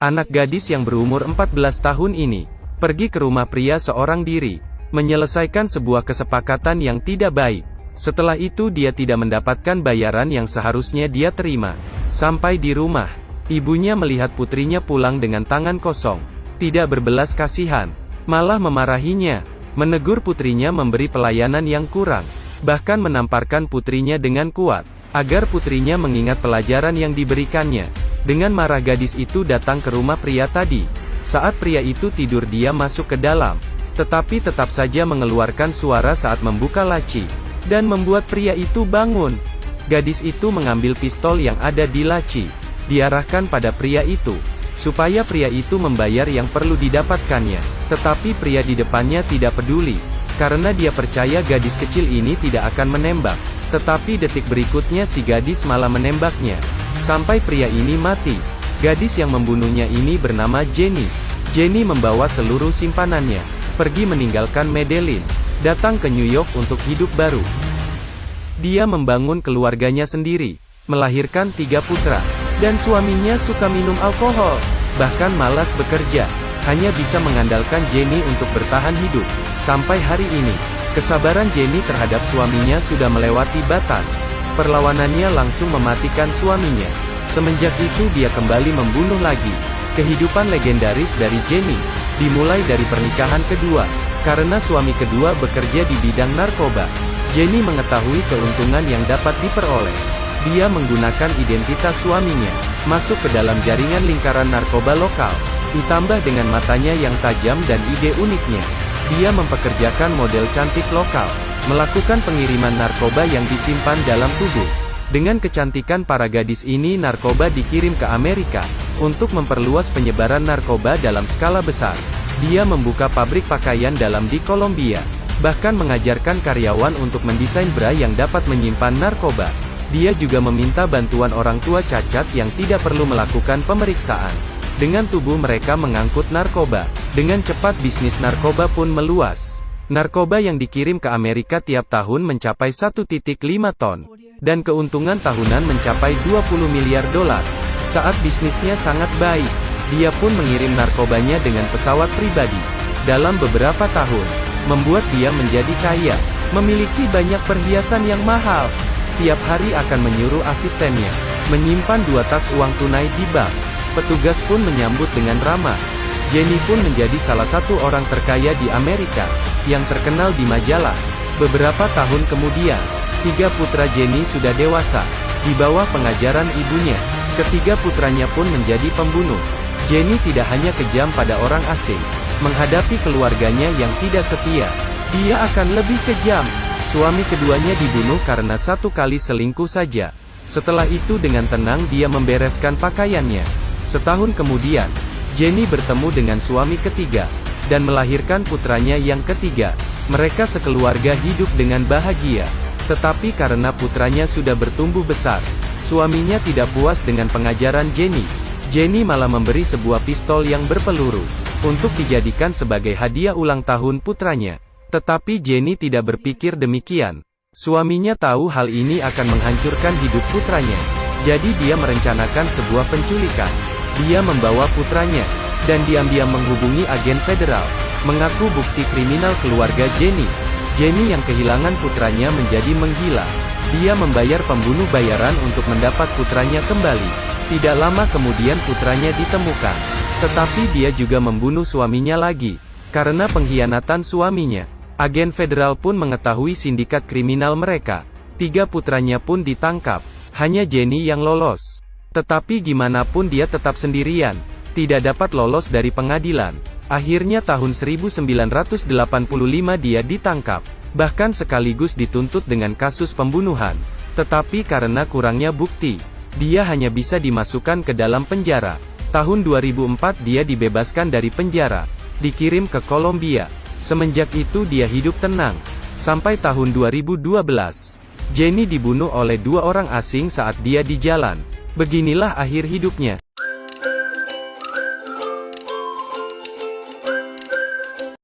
Anak gadis yang berumur 14 tahun ini, pergi ke rumah pria seorang diri, menyelesaikan sebuah kesepakatan yang tidak baik. Setelah itu dia tidak mendapatkan bayaran yang seharusnya dia terima. Sampai di rumah, ibunya melihat putrinya pulang dengan tangan kosong. Tidak berbelas kasihan, malah memarahinya, menegur putrinya memberi pelayanan yang kurang, bahkan menamparkan putrinya dengan kuat, agar putrinya mengingat pelajaran yang diberikannya. Dengan marah gadis itu datang ke rumah pria tadi. Saat pria itu tidur dia masuk ke dalam, tetapi tetap saja mengeluarkan suara saat membuka laci, dan membuat pria itu bangun. Gadis itu mengambil pistol yang ada di laci, diarahkan pada pria itu, supaya pria itu membayar yang perlu didapatkannya. Tetapi pria di depannya tidak peduli, karena dia percaya gadis kecil ini tidak akan menembak. Tetapi detik berikutnya si gadis malah menembaknya, sampai pria ini mati. Gadis yang membunuhnya ini bernama Jenny. Jenny membawa seluruh simpanannya, pergi meninggalkan Medellin, datang ke New York untuk hidup baru. Dia membangun keluarganya sendiri, melahirkan 3 putra, dan suaminya suka minum alkohol, bahkan malas bekerja, hanya bisa mengandalkan Jenny untuk bertahan hidup. Sampai hari ini, kesabaran Jenny terhadap suaminya sudah melewati batas. Perlawanannya langsung mematikan suaminya. Semenjak itu dia kembali membunuh lagi. Kehidupan legendaris dari Jenny dimulai dari pernikahan kedua, karena suami kedua bekerja di bidang narkoba. Jenny mengetahui keuntungan yang dapat diperoleh. Dia menggunakan identitas suaminya, masuk ke dalam jaringan lingkaran narkoba lokal. Ditambah dengan matanya yang tajam dan ide uniknya, dia mempekerjakan model cantik lokal, melakukan pengiriman narkoba yang disimpan dalam tubuh. Dengan kecantikan para gadis ini, narkoba dikirim ke Amerika, untuk memperluas penyebaran narkoba dalam skala besar. Dia membuka pabrik pakaian dalam di Kolombia, bahkan mengajarkan karyawan untuk mendesain bra yang dapat menyimpan narkoba. Dia juga meminta bantuan orang tua cacat yang tidak perlu melakukan pemeriksaan. Dengan tubuh mereka mengangkut narkoba. Dengan cepat bisnis narkoba pun meluas. Narkoba yang dikirim ke Amerika tiap tahun mencapai 1,5 ton. Dan keuntungan tahunan mencapai 20 miliar dolar. Saat bisnisnya sangat baik, dia pun mengirim narkobanya dengan pesawat pribadi. Dalam beberapa tahun, membuat dia menjadi kaya, memiliki banyak perhiasan yang mahal. Tiap hari akan menyuruh asistennya menyimpan 2 tas uang tunai di bank. Petugas pun menyambut dengan ramah. Jenny pun menjadi salah satu orang terkaya di Amerika, yang terkenal di majalah. Beberapa tahun kemudian, 3 putra Jenny sudah dewasa, di bawah pengajaran ibunya. Ketiga putranya pun menjadi pembunuh. Jenny tidak hanya kejam pada orang asing, menghadapi keluarganya yang tidak setia, dia akan lebih kejam. Suami keduanya dibunuh karena 1 kali selingkuh saja. Setelah itu dengan tenang dia membereskan pakaiannya. Setahun kemudian, Jenny bertemu dengan suami ketiga, dan melahirkan putranya yang ketiga. Mereka sekeluarga hidup dengan bahagia. Tetapi karena putranya sudah bertumbuh besar, suaminya tidak puas dengan pengajaran Jenny. Jenny malah memberi sebuah pistol yang berpeluru, untuk dijadikan sebagai hadiah ulang tahun putranya. Tetapi Jenny tidak berpikir demikian. Suaminya tahu hal ini akan menghancurkan hidup putranya. Jadi dia merencanakan sebuah penculikan. Dia membawa putranya, dan diam-diam menghubungi agen federal, mengaku bukti kriminal keluarga Jenny. Jenny yang kehilangan putranya menjadi menggila. Dia membayar pembunuh bayaran untuk mendapat putranya kembali. Tidak lama kemudian putranya ditemukan. Tetapi dia juga membunuh suaminya lagi, karena pengkhianatan suaminya. Agen federal pun mengetahui sindikat kriminal mereka. 3 putranya pun ditangkap. Hanya Jenny yang lolos. Tetapi gimana pun dia tetap sendirian, tidak dapat lolos dari pengadilan. Akhirnya tahun 1985 dia ditangkap, bahkan sekaligus dituntut dengan kasus pembunuhan. Tetapi karena kurangnya bukti, dia hanya bisa dimasukkan ke dalam penjara. Tahun 2004 dia dibebaskan dari penjara, dikirim ke Kolombia. Semenjak itu dia hidup tenang, sampai tahun 2012. Jenny dibunuh oleh 2 orang asing saat dia di jalan. Beginilah akhir hidupnya.